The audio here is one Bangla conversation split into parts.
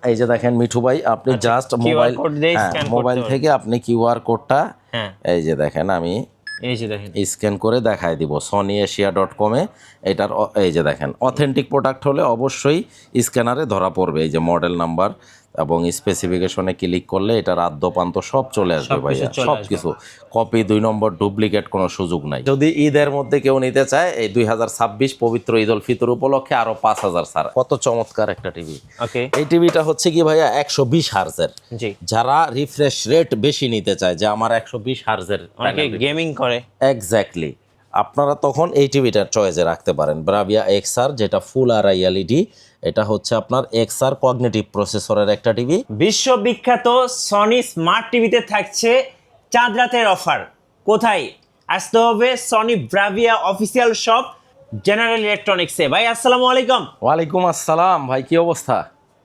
এই যে দেখেন মিঠু ভাই, আপনি জাস্ট মোবাইল থেকে আপনি কিউআর কোডটা এই যে দেখেন আমি স্ক্যান করে দেখাই দিব sonyasia.com-এ। এটার এই যে দেখেন অথেন্টিক প্রোডাক্ট হলে অবশ্যই স্ক্যানারে ধরা পড়বে। এই যে মডেল নাম্বার এবং স্পেসিফিকেশনে ক্লিক করলে এটার আদ্যপান্ত সব চলে আসবে ভাইয়া, সব কিছু। কপি 2 নম্বর ডুপ্লিকেট কোনো সুযোগ নাই। যদি ঈদের মধ্যে কেউ নিতে চায় এই 2026 পবিত্র ঈদ উল ফিতর উপলক্ষে আরো 5000 ছাড়। কত চমৎকার একটা টিভি। এই টিভিটা হচ্ছে কি ভাইয়া 120 হার্জের। যারা রিফ্রেশ রেট বেশি নিতে চায়, যে আমার 120 হার্জের গেমিং করে, এক্স্যাক্টলি, আপনারা তখন এই টিভিটার চয়েসে রাখতে পারেন ব্রাভিয়া এক্সআর, যেটা ফুল আরআই এলইডি। এটা হচ্ছে আপনার এক্সআর কগনিটিভ প্রসেসরের একটা টিভি। বিশ্ববিখ্যাত সনি স্মার্ট টিভিতে থাকছে চাঁদ রাতের অফার। কোথায় আসতে হবে? Sony Bravia official shop, general ইলেকট্রনিক্সে। ভাই আসসালামু আলাইকুম। ওয়ালাইকুম আসসালাম ভাই, কি অবস্থা?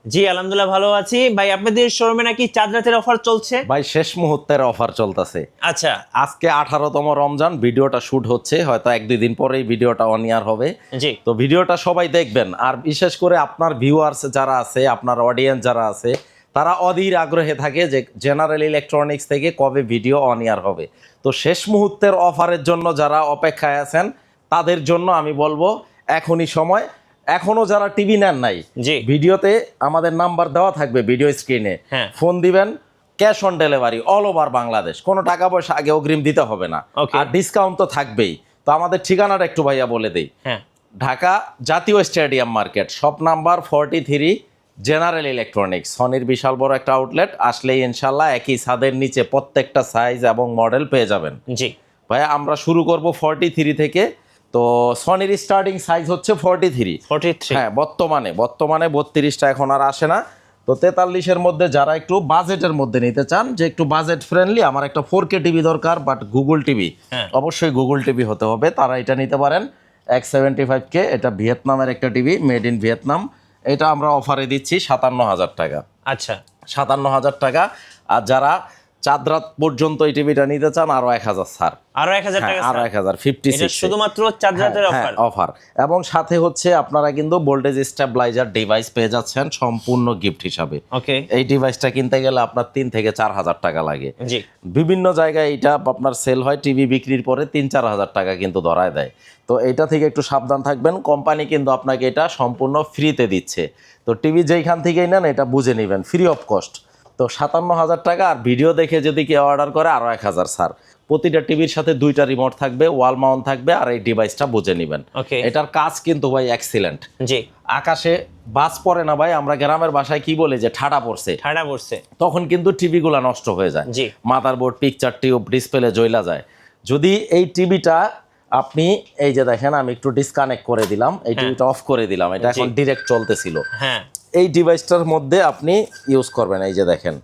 জি আলহামদুলিল্লাহ ভালো আছি। ভাই আপনাদের শোরুমে নাকি চাঁদ রাতের অফার চলছে? ভাই শেষ মুহূর্তের অফার চলতেছে। আচ্ছা, আজকে 18তম রমজান, ভিডিওটা শুট হচ্ছে, হয়তো 1-2 দিন পরেই ভিডিওটা অন এয়ার হবে। জি, তো ভিডিওটা সবাই দেখবেন। আর বিশেষ করে আপনার ভিউয়ার্স যারা আছে, আপনার অডিয়েন্স যারা আছে, তারা অধীর আগ্রহে থাকে যে জেনারেল ইলেকট্রনিক্স থেকে কবে ভিডিও অন এয়ার হবে। তো শেষ মুহূর্তের অফারের জন্য যারা অপেক্ষায় আছেন, তাদের জন্য আমি বলবো এখনই সময়। এখনো যারা টিভি নেন নাই, ভিডিওতে আমাদের নাম্বার দেওয়া থাকবে, ভিডিও স্ক্রিনে ফোন দিবেন। Cash on delivery all over Bangladesh, কোনো টাকা পয়সা আগে অগ্রিম দিতে হবে না, আর ডিসকাউন্ট তো থাকবেই। তো আমাদের ঠিকানাটা একটু ভাইয়া বলে দেই। ঢাকা জাতীয় stadium market, shop number 43, general electronics, সনির বিশাল বড় একটা আউটলেট। আসলেই ইনশাল্লাহ একই ছাদের নিচে প্রত্যেকটা সাইজ এবং মডেল পেয়ে যাবেন। জি ভাইয়া, আমরা শুরু করব 43 থেকে। তো সনির স্টার্টিং সাইজ হচ্ছে 43। হ্যাঁ, বর্তমানে 32টা এখন আর আসে না। তো 43-এর মধ্যে যারা একটু বাজেটের মধ্যে নিতে চান, যে একটু বাজেট ফ্রেন্ডলি, আমার একটা 4K টিভি দরকার, বাট গুগল টিভি, অবশ্যই গুগল টিভি হতে হবে, তারা এটা নিতে পারেন। 175K, এটা ভিয়েতনামের একটা টিভি, মেড ইন ভিয়েতনাম। এটা আমরা অফারে দিচ্ছি 57,000 টাকা। আচ্ছা, 57,000 টাকা। আর যারা চাঁদ রাত পর্যন্ত এই টিভিটা নিতে চান, আরো 1000 ছাড়, আরো 1000 টাকা, আরো 1000, 56 শুধুমাত্র চাঁদ রাতের অফার। এবং সাথে হচ্ছে আপনারা কিন্তু ভোল্টেজ স্টেবিলাইজার ডিভাইস পেয়ে যাচ্ছেন সম্পূর্ণ গিফট হিসাবে। এই ডিভাইসটা কিনতে গেলে আপনার 3 থেকে 4,000 টাকা লাগে। বিভিন্ন জায়গায় এটা আপনার সেল হয়, টিভি বিক্রির পরে 3-4 হাজার টাকা কিন্তু ধরায় দেয়। তো এটা থেকে একটু সাবধান থাকবেন। কোম্পানি কিন্তু আপনাকে এটা সম্পূর্ণ ফ্রিতে দিচ্ছে। তো টিভি যেইখান থেকেই নেন এটা বুঝে নেবেন, ফ্রি অফ কস্ট। তো 57,000 টাকা। আর ভিডিও দেখে যদি কেউ অর্ডার করে, আরো 1000 ছাড়। প্রতিটা টিভির সাথে 2টা রিমোট থাকবে, ওয়াল মাউন্ট থাকবে, আর এই ডিভাইসটা বুঝে নেবেন। এটার কাজ কিন্তু ভাই এক্সিলেন্ট। জি, আকাশে বাজ পড়ে না ভাই, আমরা গ্রামের ভাষায় কি বলি, যে ঠাডা পড়ছে, তখন কিন্তু টিভিগুলা নষ্ট হয়ে যায়। মাদারবোর্ড, পিকচার টিউব, ডিসপ্লে জ্বলা যায়। যদি এই টিভিটা আপনি এই যে দেখেন, আমি একটু ডিসকানেক্ট করে দিলাম, এই টিভিটা অফ করে দিলাম, এটা এখন ডিরেক্ট চলতেছিল। এই ডিভাইসটার মধ্যে আপনি ইউজ করবেন। এই যে দেখেন,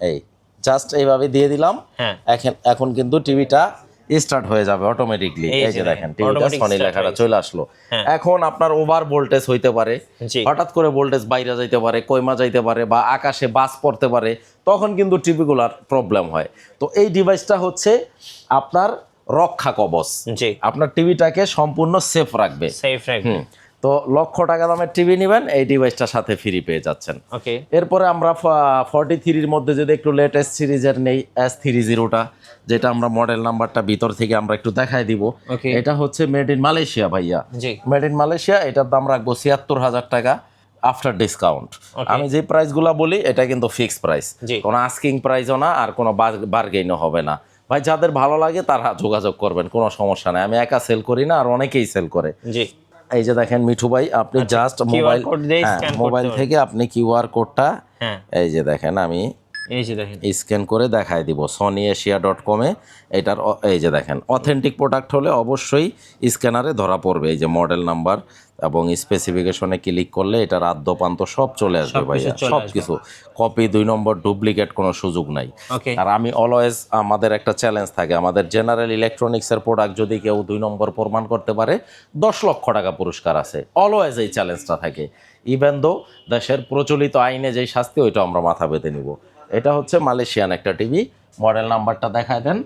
এই জাস্ট এইভাবে দিয়ে দিলাম, এখন কিন্তু টিভিটা স্টার্ট হয়ে যাবে অটোমেটিকলি। এই যে দেখেন, টিভিটা সনি লেখাটা চলে আসলো। এখন আপনার ওভার ভোল্টেজ হইতে পারে, হঠাৎ করে ভোল্টেজ বাইরে যাইতে পারে, কইমা যাইতে পারে, বা আকাশে বাজ পড়তে পারে, তখন কিন্তু টিভিগুলার প্রবলেম হয়। তো এই ডিভাইসটা হচ্ছে আপনার রক্ষা কবচ, আপনার টিভিটাকে সম্পূর্ণ সেফ রাখবে। তো 1,00,000 টাকা দামের টিভি নেবেন, এই ডিভাইসটার সাথে ফ্রি পেয়ে যাচ্ছেন। এরপরে আমরা 43-র মধ্যে যদি একটু লেটেস্ট সিরিজের নেই, S30টা, যেটা আমরা মডেল নাম্বারটা ভিতর থেকে আমরা একটু দেখাই দিব। এটা হচ্ছে মেড ইন মালয়েশিয়া ভাইয়া, মেড ইন মালয়েশিয়া। এটার দাম রাখবো 76,000 টাকা আফটার ডিসকাউন্ট। আমি যে প্রাইসগুলো বলি এটা কিন্তু ফিক্সড প্রাইস, কোনো আস্কিং প্রাইসও না, আর কোনো বার্গেইনও হবে না। ভাই, যাদের ভালো লাগে তারা যোগাযোগ করবেন, কোনো সমস্যা নাই। আমি একা সেল করি না, আর অনেকেই সেল করে। এই যে দেখেন মিঠু ভাই, আপনি জাস্ট মোবাইল থেকে আপনি কিউআর কোডটা এই যে দেখেন আমি স্ক্যান করে দেখাই দিব sonyasia.com-এ। এটার এই যে দেখেন অথেন্টিক প্রোডাক্ট হলে অবশ্যই স্ক্যানারে ধরা পড়বে। এই যে মডেল নাম্বার এবং স্পেসিফিকেশনে ক্লিক করলে এটার আদ্যপান্ত সব চলে আসবে ভাইয়া, সব কিছু। কপি 2 নম্বর ডুপ্লিকেট কোনো সুযোগ নাই। আর আমি অলওয়েজ, আমাদের একটা চ্যালেঞ্জ থাকে, আমাদের জেনারেল ইলেকট্রনিক্সের প্রোডাক্ট যদি কেউ 2 নম্বর প্রমাণ করতে পারে, 10 লক্ষ টাকা পুরস্কার আছে। অলওয়েজ এই চ্যালেঞ্জটা থাকে। ইভেন দো দেশের প্রচলিত আইনে যেই শাস্তি, ওইটা আমরা মাথা পেতে নিব। এটা হচ্ছে মালয়েশিয়ান একটা টিভি, মডেল নাম্বারটা দেখায় দেন।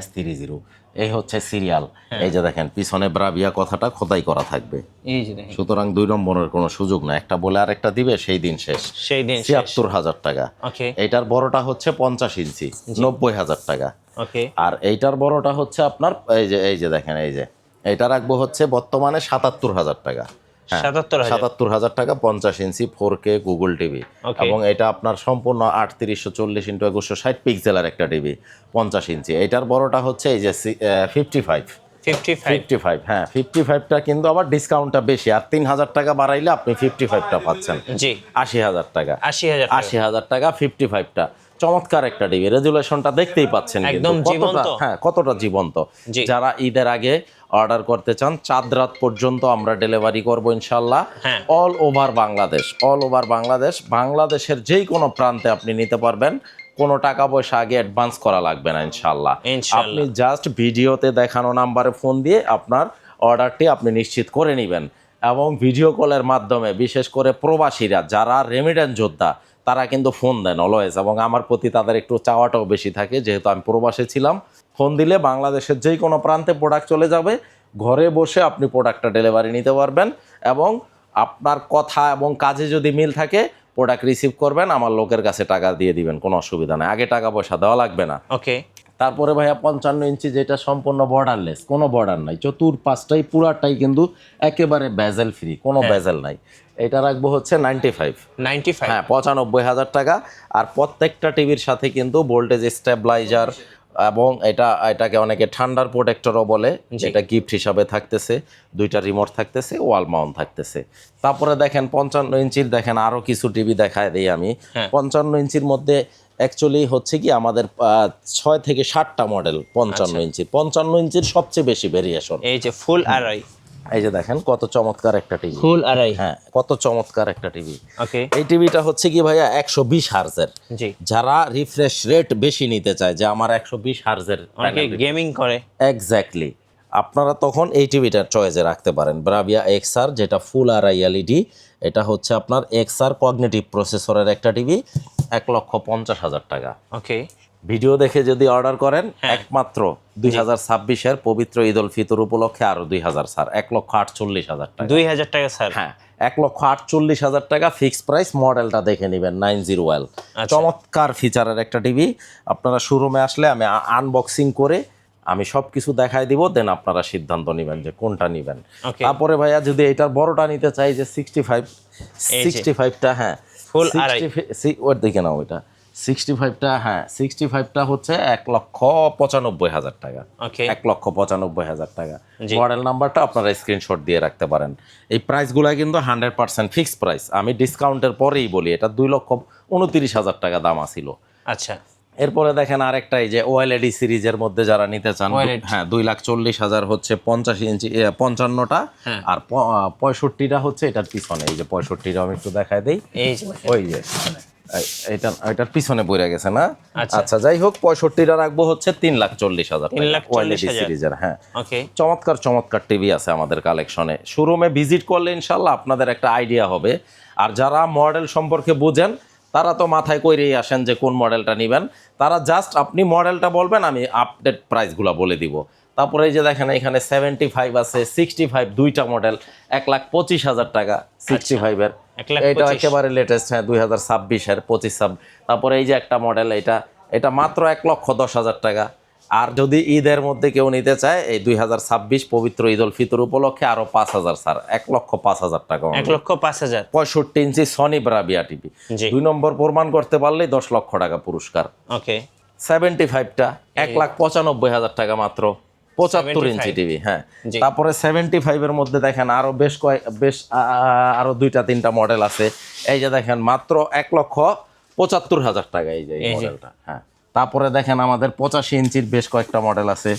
S30। এই হচ্ছে সিরিয়াল। এই যে দেখেন পিছনে ব্রাভিয়া কথাটা খোদাই করা থাকবে, এই যে দেখেন, সুতরাং 2 নম্বরের কোনো সুযোগ না। একটা বলে আরেকটা দিবে, সেই দিন শেষ। ৭৬,০০০ টাকা। ওকে এইটার বড়টা হচ্ছে 50 ইঞ্চি, ৯০,০০০ টাকা। ওকে আর এইটার বড়টা হচ্ছে আপনার এই যে দেখেন, এই যে এইটা রাখবো হচ্ছে বর্তমানে ৭৭,০০০ টাকা। ৭৭,০০০ টাকা, 50 ইঞ্চি 4K গুগল টিভি। এবং এটা আপনার সম্পূর্ণ 3840x2160 পিক্সেলের একটা টিভি, 50 ইঞ্চি। এটার বড়টা হচ্ছে এই যে 55। হ্যাঁ, 55টা কিন্তু আবার ডিসকাউন্টটা বেশি, আর 3,000 টাকা বাড়াইলে আপনি 55টা পাচ্ছেন। জি, ৮০,০০০ টাকা। ৮০,০০০ টাকা 55টা। চমৎকার একটা টিভি, রেজুলেশনটা দেখতেই পাচ্ছেন একদম জীবন্ত। হ্যাঁ, কতটা জীবন্ত। যারা ঈদের আগে অর্ডার করতে চান, চাঁদ রাত পর্যন্ত আমরা ডেলিভারি করব ইনশাল্লাহ। অল ওভার বাংলাদেশ, বাংলাদেশের যেই কোনো প্রান্তে আপনি নিতে পারবেন। কোনো টাকা পয়সা আগে অ্যাডভান্স করা লাগবে না ইনশাল্লাহ। আপনি জাস্ট ভিডিওতে দেখানো নাম্বারে ফোন দিয়ে আপনার অর্ডারটি আপনি নিশ্চিত করে নেবেন। এবং ভিডিও কলের মাধ্যমে, বিশেষ করে প্রবাসীরা যারা রেমিডেন্স যোদ্ধা, তারা কিন্তু ফোন দেন অলওয়েজ, এবং আমার প্রতি তাদের একটু চাওয়াটাও বেশি থাকে, যেহেতু আমি প্রবাসে ছিলাম। ফোন দিলে বাংলাদেশের যেই কোনো প্রান্তে প্রোডাক্ট চলে যাবে, ঘরে বসে আপনি প্রোডাক্টটা ডেলিভারি নিতে পারবেন। এবং আপনার কথা এবং কাজে যদি মিল থাকে, প্রোডাক্ট রিসিভ করবেন, আমার লোকের কাছে টাকা দিয়ে দিবেন, কোনো অসুবিধা নেই, আগে টাকা পয়সা দেওয়া লাগবে না। ওকে। তারপরে ভাইয়া 55 ইঞ্চি, যেটা সম্পূর্ণ বর্ডারলেস, কোনো বর্ডার নাই, চতুর্পাশটাই পুরাটাই কিন্তু একেবারে বেজেল ফ্রি, কোনো বেজেল নাই। এটা রাখবো হচ্ছে 95। হ্যাঁ, 95,000 টাকা। আর প্রত্যেকটা টিভির সাথে কিন্তু ভোল্টেজ স্টেবিলাইজার, এবং এটাকে অনেকে ঠান্ডার প্রোটেক্টরও বলে, যেটা গিফট হিসাবে থাকতেছে। 2টা রিমোট থাকতেছে, ওয়াল মাউন্ট থাকতেছে। তারপরে দেখেন 55 ইঞ্চির, দেখেন আরো কিছু টিভি দেখায় দিই আমি। 55 ইঞ্চির মধ্যে অ্যাকচুয়ালি হচ্ছে কি, আমাদের 6 থেকে 7টা মডেল 55 ইঞ্চি। 55 ইঞ্চির সবচেয়ে বেশি ভেরিয়েশন। এই যে ফুল আড়াই, এই যে দেখেন কত চমৎকার একটা টিভি, ফুল আড়াই। হ্যাঁ, কত চমৎকার একটা টিভি। ওকে। এই টিভিটা হচ্ছে কি ভাইয়া 120 হার্জের। জি। যারা রিফ্রেশ রেট বেশি নিতে চায়, যে আমার 120 হার্জের, অনেকে গেমিং করে, এক্স্যাক্টলি, আপনারা তখন এই টিভিটার চয়েসে রাখতে পারেন। ব্রাভিয়া এক্সআর, যেটা ফুল আড়াই এলইডি। এটা হচ্ছে আপনার এক্সআর কগনিটিভ প্রসেসরের একটা টিভি, 1,50,000 টাকা। ওকে। ভিডিও দেখে যদি অর্ডার করেন, একমাত্র 2026-এর পবিত্র ঈদ উল ফিতর উপলক্ষে আরো 2,000 স্যার, 1,48,000 টাকা। 2,000 টাকা স্যার। হ্যাঁ, 1,48,000 টাকা ফিক্স প্রাইস। মডেলটা দেখে নেবেন, 90L। চমৎকার ফিচারের একটা টিভি। আপনারা শোরুমে আসলে আমি আনবক্সিং করে আমি সব কিছু দেখাই দিব, দেন আপনারা সিদ্ধান্ত নেবেন যে কোনটা নেবেন। তারপরে ভাইয়া যদি এটার বড়টা নিতে চাই, যে 65টা, হ্যাঁ ফুল ওর দিকে নাও, ওইটা 65টা, হ্যাঁ 65টা হচ্ছে 1,95,000 টাকা। 1,95,000 টাকা। মডেল নাম্বারটা আপনারা স্ক্রিনশট দিয়ে রাখতে পারেন। এই প্রাইসগুলো কিন্তু 100% ফিক্সড প্রাইস। আমি ডিসকাউন্টের পরেই বলি, এটা 2,29,000 টাকা দাম ছিল। আচ্ছা। এরপরে দেখেন আরেকটা, এই যে ওএলইডি সিরিজের মধ্যে যারা নিতে চান, হ্যাঁ 2,40,000 হচ্ছে 50 ইঞ্চি, 55টা। আর 65টা হচ্ছে এটার পিছনে, এই যে 65টা আমি একটু দেখাই দেই, ওই যে এটার পিছনে বইরা গেছে না। আচ্ছা, যাই হোক, 65টা রাখবো হচ্ছে 3,40,000 ওএলইডি সিরিজের। হ্যাঁ, চমৎকার টিভি আছে আমাদের কালেকশনে। শোরুমে ভিজিট করলে ইনশাল্লাহ আপনাদের একটা আইডিয়া হবে। আর যারা মডেল সম্পর্কে বুঝেন, তারা তো মাথায় কইরেই আসেন যে কোন মডেলটা নেবেন। তারা জাস্ট আপনি মডেলটা বলবেন, আমি আপডেট প্রাইসগুলো বলে দিব। তারপরে এই যে দেখেন এখানে 75 আছে, 65, 2টা মডেল, 1,25,000 টাকা 65-এর। এটা একেবারে লেটেস্ট, হ্যাঁ 2026-এর 25। তারপরে এই যে একটা মডেল, এটা মাত্র 1,10,000 টাকা। আর যদি ঈদের মধ্যে কেউ নিতে চায়, এই 2026 পবিত্র ঈদ উল ফিতর উপলক্ষে আরো 5,000 স্যার, 1,05,000 টাকা। 1,05,000। 65 ইঞ্চি সনি ব্রাভিয়া টিভি, 2 নম্বর প্রমাণ করতে পারলেই 10 লক্ষ টাকা পুরস্কার। ওকে। 75টা 1,95,000 টাকা মাত্র, 75 ইঞ্চি টিভি। হ্যাঁ, তারপরে 75-এর মধ্যে দেখেন আরো আরো 2-3টা মডেল আছে। এই যে দেখেন মাত্র 1,75,000 টাকা, এই যে মডেলটা। হ্যাঁ, তারপরে দেখেন আমাদের 85 ইঞ্চির বেশ কয়েকটা মডেল আছে।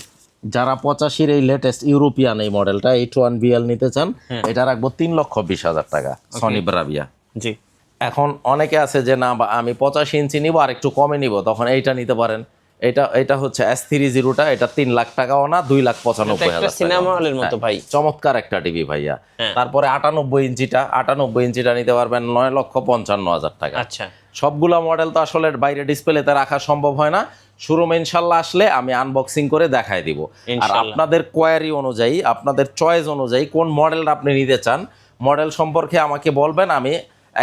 যারা 85-এর এই লেটেস্ট ইউরোপিয়ান এই মডেলটা 81BL নিতে চান, এটা রাখবো 3,20,000 টাকা, সনি ব্রাভিয়া। জি। এখন অনেকে আছে যে না, আমি 85 ইঞ্চি নিব আর একটু কমে নিব, তখন এইটা নিতে পারেন। এটা হচ্ছে S30টা, এটা 3 লাখ টাকাও না, 2,95,000 সিনেমা হলের মতো ভাই, চমৎকার একটা টিভি ভাইয়া। তারপরে 98 ইঞ্চিটা নিতে পারবেন 9,55,000 টাকা। আচ্ছা, সবগুলা মডেল তো আসলে বাইরে ডিসপ্লেতে রাখা সম্ভব হয় না, শোরুমে ইনশাল্লাহ আসলে আমি আনবক্সিং করে দেখাই দিব। আর আপনাদের কোয়ারি অনুযায়ী, আপনাদের চয়েস অনুযায়ী কোন মডেলটা আপনি নিতে চান, মডেল সম্পর্কে আমাকে বলবেন, আমি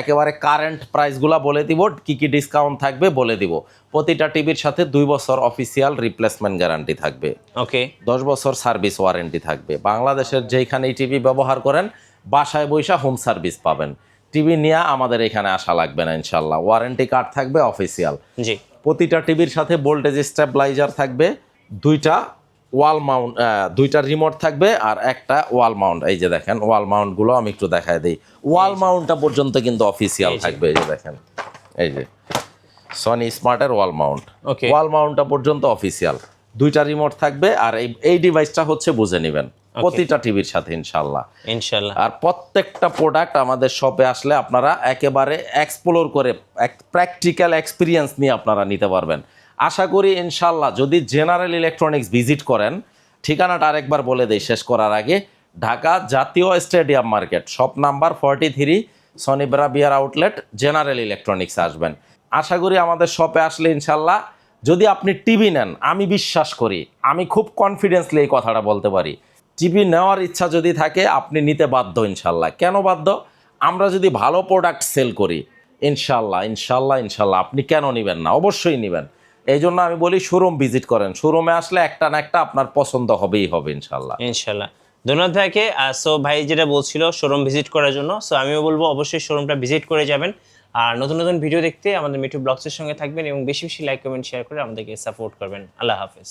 একেবারে কারেন্ট প্রাইসগুলো বলে দিব, কি কি ডিসকাউন্ট থাকবে বলে দিব। প্রতিটা টিভির সাথে 2 বছর অফিসিয়াল রিপ্লেসমেন্ট গ্যারান্টি থাকবে, ওকে, 10 বছর সার্ভিস ওয়ারেন্টি থাকবে। বাংলাদেশের যেইখানেই টিভি ব্যবহার করেন বাসায় বৈশা হোম সার্ভিস পাবেন। টিভি নিয়ে আমাদের এখানে আসা লাগবে না ইনশাল্লাহ, ওয়ারেন্টি কার্ড থাকবে অফিসিয়াল। জি, প্রতিটা টিভির সাথে ভোল্টেজ স্টেবিলাইজার থাকবে, দুইটা ওয়াল মাউন্ট, দুইটা রিমোট থাকবে আর একটা ওয়াল মাউন্ট। এই যে দেখেন ওয়াল মাউন্টগুলো আমি একটু দেখায় দিই, ওয়াল মাউন্টটা পর্যন্ত কিন্তু অফিসিয়াল থাকবে। এই যে দেখেন, এই যে সনি স্মার্টের ওয়াল মাউন্ট, ওয়াল মাউন্টটা পর্যন্ত অফিসিয়াল। দুইটা রিমোট থাকবে আর এই ডিভাইসটা হচ্ছে বুঝে নেবেন প্রতিটা টিভির সাথে ইনশাল্লাহ। আর প্রত্যেকটা প্রোডাক্ট আমাদের শপে আসলে আপনারা একেবারে এক্সপ্লোর করে প্র্যাকটিক্যাল এক্সপিরিয়েন্স নিয়ে আপনারা নিতে পারবেন। আশা করি ইনশাল্লাহ যদি জেনারেল ইলেকট্রনিক্স ভিজিট করেন, ঠিকানাটা আরেকবার বলে দেই শেষ করার আগে, ঢাকা জাতীয় stadium market, shop number 43, Sony ব্রাভিয়ার আউটলেট, জেনারেল ইলেকট্রনিক্স আসবেন। আশা করি আমাদের শপে আসলে ইনশাল্লাহ, যদি আপনি টিভি নেন, আমি বিশ্বাস করি, আমি খুব কনফিডেন্সলি এই কথাটা বলতে পারি, টিভি নেওয়ার ইচ্ছা যদি থাকে আপনি নিতে বাধ্য ইনশাল্লাহ। কেন বাধ্য? আমরা যদি ভালো প্রোডাক্ট সেল করি ইনশাল্লাহ ইনশাল্লাহ ইনশাল্লাহ আপনি কেন নেবেন না, অবশ্যই নেবেন। এই জন্য আমি বলি শোরুম ভিজিট করেন, শোরুমে আসলে একটা না একটা আপনার পছন্দ হবেই হবে ইনশাল্লাহ। ধন্যবাদ ভাইকে। সো ভাই যেটা বলছিল শোরুম ভিজিট করার জন্য, সো আমিও বলবো অবশ্যই শোরুমটা ভিজিট করে যাবেন। আর নতুন নতুন ভিডিও দেখতে আমাদের মিঠু ব্লগসের সঙ্গে থাকবেন এবং বেশি বেশি লাইক কমেন্ট শেয়ার করে আমাদেরকে সাপোর্ট করবেন। আল্লাহ হাফেজ।